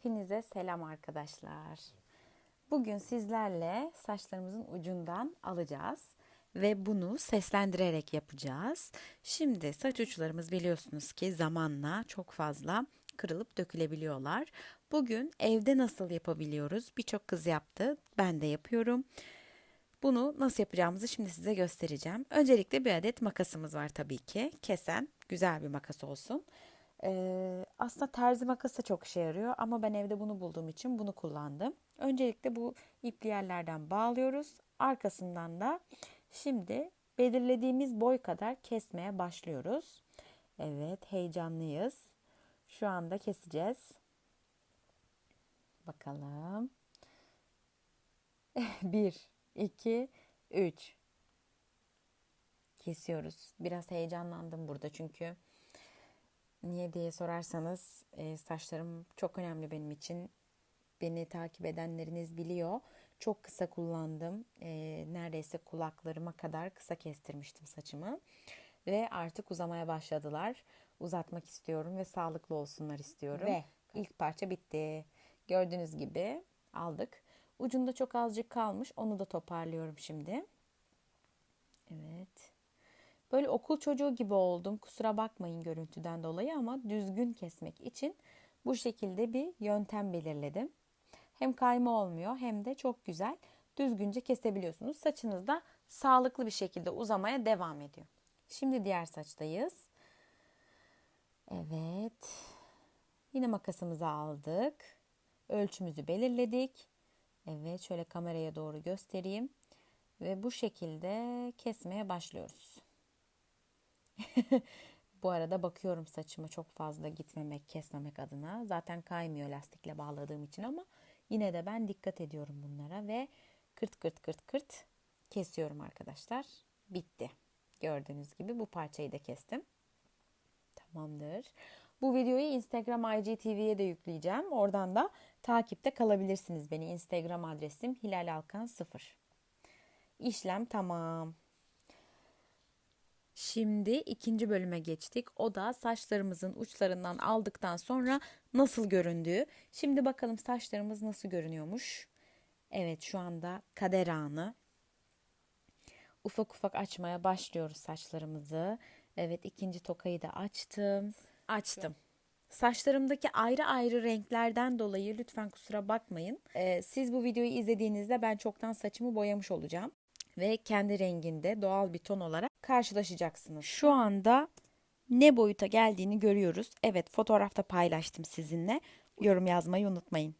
Hepinize selam arkadaşlar. Bugün sizlerle saçlarımızın ucundan alacağız ve bunu seslendirerek yapacağız. Şimdi saç uçlarımız biliyorsunuz ki zamanla çok fazla kırılıp dökülebiliyorlar. Bugün evde nasıl yapabiliyoruz? Birçok kız yaptı, ben de yapıyorum. Bunu nasıl yapacağımızı şimdi size göstereceğim. Öncelikle bir adet makasımız var tabii ki. Kesen, güzel bir makas olsun. Aslında terzi makası da çok işe yarıyor ama ben evde bunu bulduğum için bunu kullandım. Öncelikle bu ipli yerlerden bağlıyoruz. Arkasından da şimdi belirlediğimiz boy kadar kesmeye başlıyoruz. Evet, heyecanlıyız. Şu anda keseceğiz. Bakalım. 1, 2, 3. Kesiyoruz. Biraz heyecanlandım burada çünkü niye diye sorarsanız saçlarım çok önemli benim için. Beni takip edenleriniz biliyor. Çok kısa kullandım. Neredeyse kulaklarıma kadar kısa kestirmiştim saçımı. Ve artık uzamaya başladılar. Uzatmak istiyorum ve sağlıklı olsunlar istiyorum. Ve ilk parça bitti. Gördüğünüz gibi aldık. Ucunda çok azıcık kalmış. Onu da toparlıyorum şimdi. Evet. Böyle okul çocuğu gibi oldum. Kusura bakmayın görüntüden dolayı ama düzgün kesmek için bu şekilde bir yöntem belirledim. Hem kayma olmuyor hem de çok güzel düzgünce kesebiliyorsunuz. Saçınız da sağlıklı bir şekilde uzamaya devam ediyor. Şimdi diğer saçtayız. Evet. Yine makasımızı aldık. Ölçümüzü belirledik. Evet, şöyle kameraya doğru göstereyim. Ve bu şekilde kesmeye başlıyoruz. Bu arada bakıyorum saçıma çok fazla gitmemek, kesmemek adına. Zaten kaymıyor lastikle bağladığım için ama yine de ben dikkat ediyorum bunlara ve kırt kırt kırt kırt kesiyorum arkadaşlar. Bitti. Gördüğünüz gibi bu parçayı da kestim. Tamamdır. Bu videoyu Instagram IGTV'ye de yükleyeceğim. Oradan da takipte kalabilirsiniz beni. Instagram adresim hilalalkan0. İşlem tamam. Şimdi ikinci bölüme geçtik. O da saçlarımızın uçlarından aldıktan sonra nasıl göründüğü. Şimdi bakalım saçlarımız nasıl görünüyormuş. Evet, şu anda kader anı. Ufak ufak açmaya başlıyoruz saçlarımızı. Evet, ikinci tokayı da açtım. Açtım. Saçlarımdaki ayrı ayrı renklerden dolayı lütfen kusura bakmayın. Siz bu videoyu izlediğinizde ben çoktan saçımı boyamış olacağım. Ve kendi renginde doğal bir ton olarak karşılaşacaksınız. Şu anda ne boyuta geldiğini görüyoruz. Evet, fotoğrafta paylaştım sizinle. Yorum yazmayı unutmayın.